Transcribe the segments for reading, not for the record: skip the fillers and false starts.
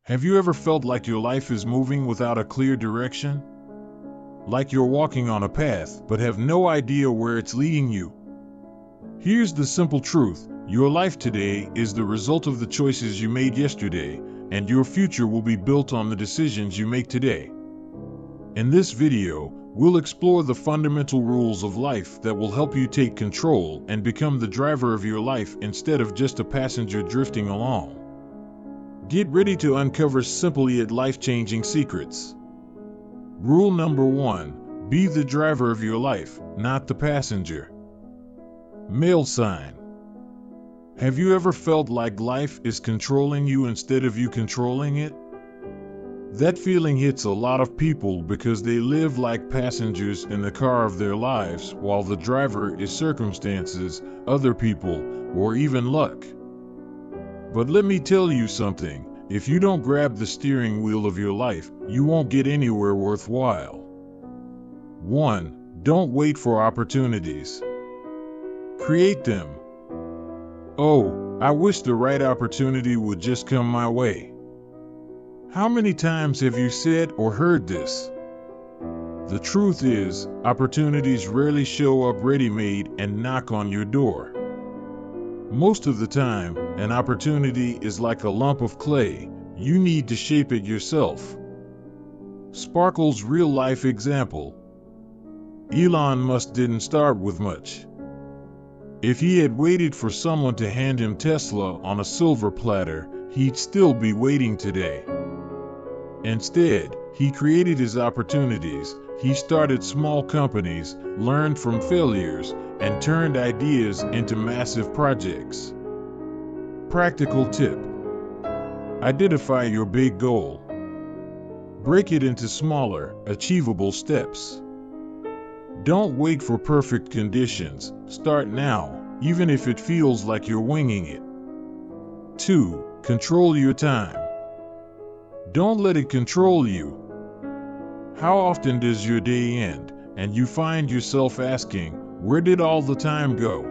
Have you ever felt like your life is moving without a clear direction? Like you're walking on a path but have no idea where it's leading you? Here's the simple truth. Your life today is the result of the choices you made yesterday, and your future will be built on the decisions you make today. In this video, we'll explore the fundamental rules of life that will help you take control and become the driver of your life instead of just a passenger drifting along. Get ready to uncover simple yet life-changing secrets. Rule number 1. Be the driver of your life, not the passenger. Male sign. Have you ever felt like life is controlling you instead of you controlling it? That feeling hits a lot of people because they live like passengers in the car of their lives while the driver is circumstances, other people, or even luck. But let me tell you something, if you don't grab the steering wheel of your life, you won't get anywhere worthwhile. 1. Don't wait for opportunities. Create them. Oh, I wish the right opportunity would just come my way. How many times have you said or heard this? The truth is, opportunities rarely show up ready-made and knock on your door. Most of the time, an opportunity is like a lump of clay. You need to shape it yourself. Sparkle's real-life example. Elon Musk didn't start with much. If he had waited for someone to hand him Tesla on a silver platter, he'd still be waiting today. Instead, he created his opportunities. He started small companies, learned from failures, and turned ideas into massive projects. Practical tip. Identify your big goal. Break it into smaller, achievable steps. Don't wait for perfect conditions. Start now, even if it feels like you're winging it. 2. Control your time. Don't let it control you. How often does your day end, and you find yourself asking, where did all the time go?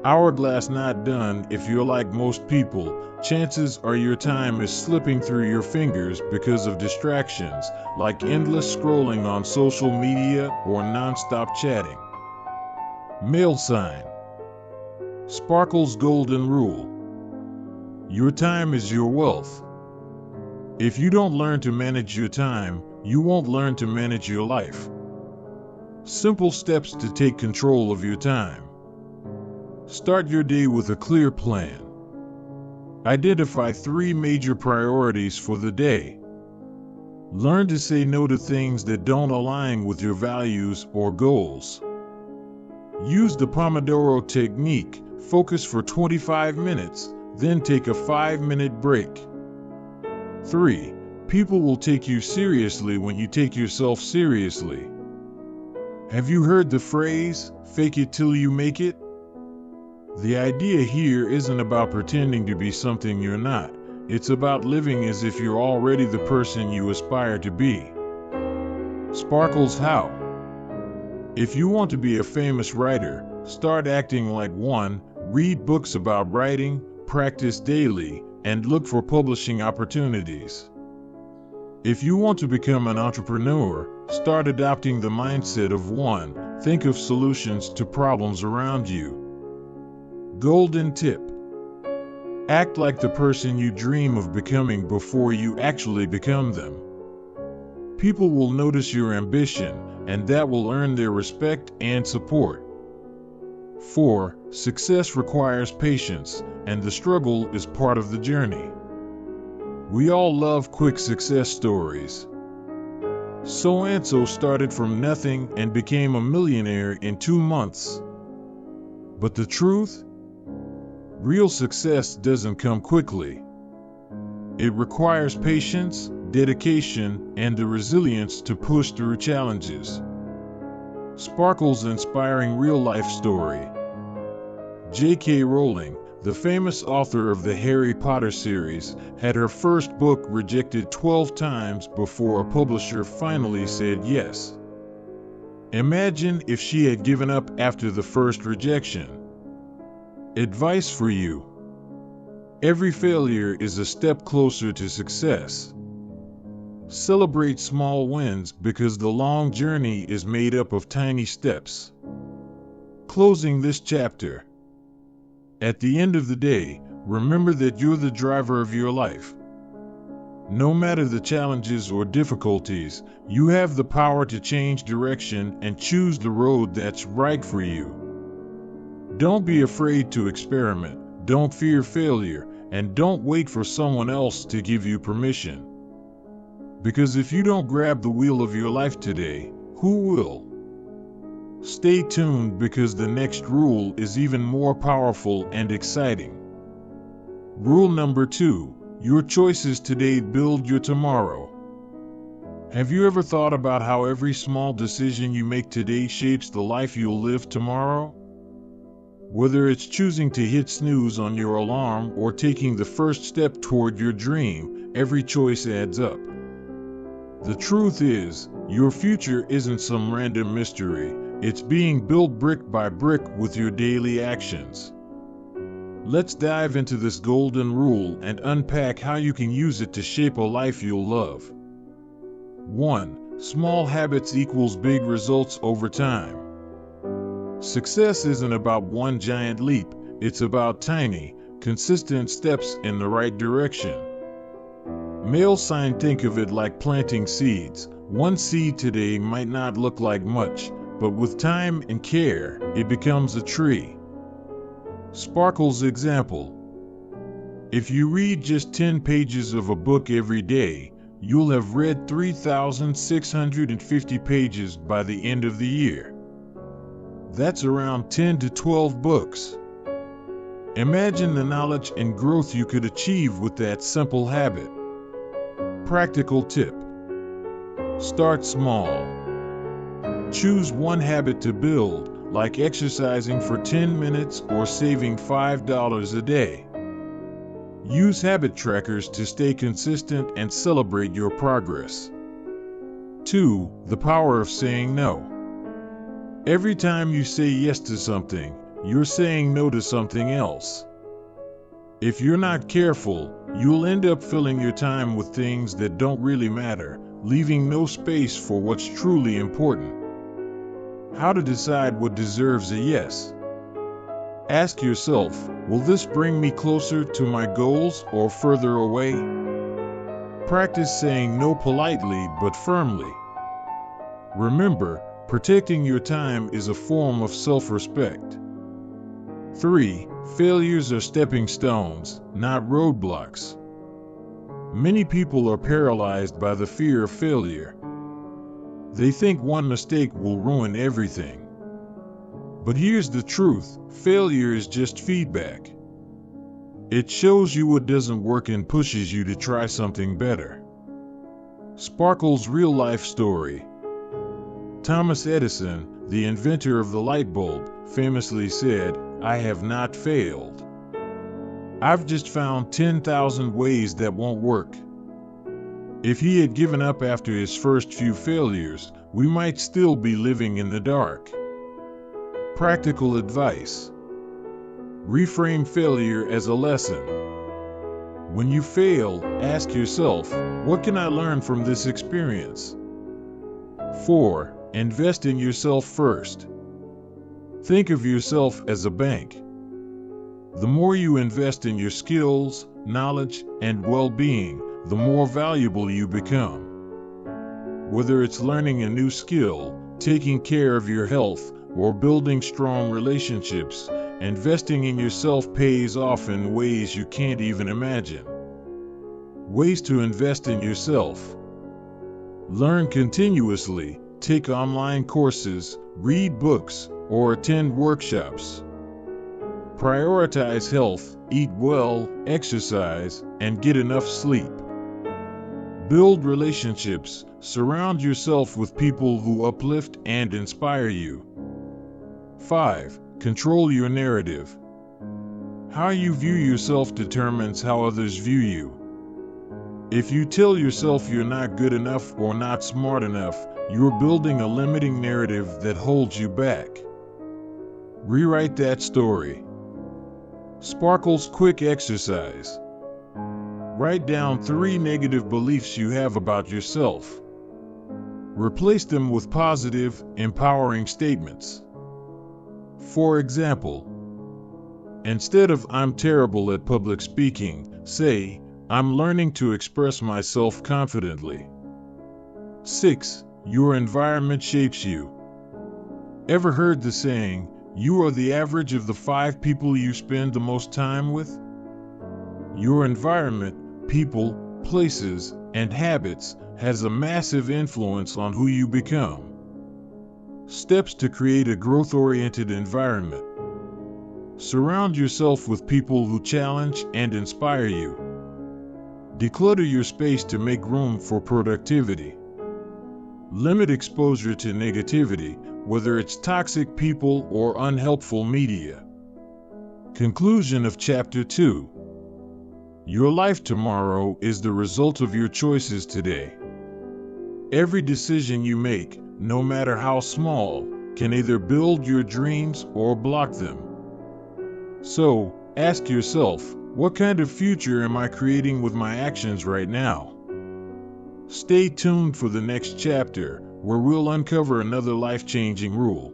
Hourglass not done. If you're like most people, chances are your time is slipping through your fingers because of distractions, like endless scrolling on social media or non-stop chatting. Male sign. Sparkle's golden rule. Your time is your wealth. If you don't learn to manage your time, you won't learn to manage your life. Simple steps to take control of your time. Start your day with a clear plan. Identify 3 major priorities for the day. Learn to say no to things that don't align with your values or goals. Use the Pomodoro technique. Focus for 25 minutes, then take a 5-minute break. 3. People will take you seriously when you take yourself seriously. Have you heard the phrase, fake it till you make it? The idea here isn't about pretending to be something you're not. It's about living as if you're already the person you aspire to be. Sparkle's how. If you want to be a famous writer, start acting like one, read books about writing, practice daily, and look for publishing opportunities. If you want to become an entrepreneur, start adopting the mindset of one, think of solutions to problems around you. Golden tip. Act like the person you dream of becoming before you actually become them. People will notice your ambition, and that will earn their respect and support. 4. Success requires patience, and the struggle is part of the journey. We all love quick success stories. So-and-so started from nothing and became a millionaire in 2 months. But the truth? Real success doesn't come quickly. It requires patience, dedication, and the resilience to push through challenges. Sparkle's inspiring real-life story. J.K. Rowling, the famous author of the Harry Potter series, had her first book rejected 12 times before a publisher finally said yes. Imagine if she had given up after the first rejection. Advice for you. Every failure is a step closer to success. Celebrate small wins because the long journey is made up of tiny steps. Closing this chapter. At the end of the day, remember that you're the driver of your life. No matter the challenges or difficulties, you have the power to change direction and choose the road that's right for you. Don't be afraid to experiment, don't fear failure, and don't wait for someone else to give you permission. Because if you don't grab the wheel of your life today, who will? Stay tuned because the next rule is even more powerful and exciting. Rule number 2, your choices today build your tomorrow. Have you ever thought about how every small decision you make today shapes the life you'll live tomorrow? Whether it's choosing to hit snooze on your alarm or taking the first step toward your dream, every choice adds up. The truth is, your future isn't some random mystery, it's being built brick by brick with your daily actions. Let's dive into this golden rule and unpack how you can use it to shape a life you'll love. 1. Small habits equals big results over time. Success isn't about one giant leap, it's about tiny, consistent steps in the right direction. Male sign think of it like planting seeds. One seed today might not look like much, but with time and care, it becomes a tree. Sparkle's example. If you read just 10 pages of a book every day, you'll have read 3,650 pages by the end of the year. That's around 10 to 12 books. Imagine the knowledge and growth you could achieve with that simple habit. Practical tip. Start small. Choose one habit to build, like exercising for 10 minutes or saving $5 a day. Use habit trackers to stay consistent and celebrate your progress. 2. The power of saying no. Every time you say yes to something, you're saying no to something else. If you're not careful, you'll end up filling your time with things that don't really matter, leaving no space for what's truly important. How to decide what deserves a yes. Ask yourself, will this bring me closer to my goals or further away? Practice saying no politely but firmly. Remember, protecting your time is a form of self-respect. 3. Failures are stepping stones, not roadblocks. Many people are paralyzed by the fear of failure. They think one mistake will ruin everything. But here's the truth, failure is just feedback. It shows you what doesn't work and pushes you to try something better. Sparkle's real-life story. Thomas Edison, the inventor of the light bulb, famously said, "I have not failed. I've just found 10,000 ways that won't work." If he had given up after his first few failures, we might still be living in the dark. Practical advice. Reframe failure as a lesson. When you fail, ask yourself, what can I learn from this experience? 4. Invest in yourself first. Think of yourself as a bank. The more you invest in your skills, knowledge, and well-being, the more valuable you become. Whether it's learning a new skill, taking care of your health, or building strong relationships, investing in yourself pays off in ways you can't even imagine. Ways to invest in yourself. Learn continuously, take online courses, read books, or attend workshops. Prioritize health, eat well, exercise, and get enough sleep. Build relationships, surround yourself with people who uplift and inspire you. 5. Control your narrative. How you view yourself determines how others view you. If you tell yourself you're not good enough or not smart enough, you're building a limiting narrative that holds you back. Rewrite that story. Sparkle's quick exercise. Write down 3 negative beliefs you have about yourself. Replace them with positive, empowering statements. For example, instead of "I'm terrible at public speaking," say, "I'm learning to express myself confidently." 6. Your environment shapes you. Ever heard the saying, "You are the average of the 5 people you spend the most time with"? Your environment, people, places, and habits has a massive influence on who you become. Steps to create a growth-oriented environment. Surround yourself with people who challenge and inspire you. Declutter your space to make room for productivity. Limit exposure to negativity, whether it's toxic people or unhelpful media. Conclusion of Chapter 2. Your life tomorrow is the result of your choices today. Every decision you make, no matter how small, can either build your dreams or block them. So, ask yourself, what kind of future am I creating with my actions right now? Stay tuned for the next chapter, where we'll uncover another life-changing rule.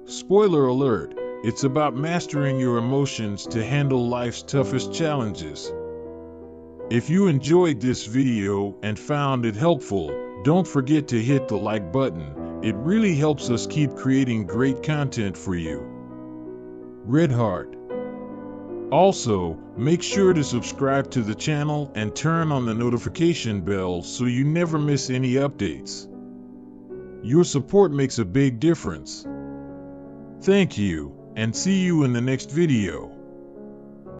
Spoiler alert, it's about mastering your emotions to handle life's toughest challenges. If you enjoyed this video and found it helpful, don't forget to hit the like button. It really helps us keep creating great content for you. Red Heart. Also, make sure to subscribe to the channel and turn on the notification bell so you never miss any updates. Your support makes a big difference. Thank you, and see you in the next video.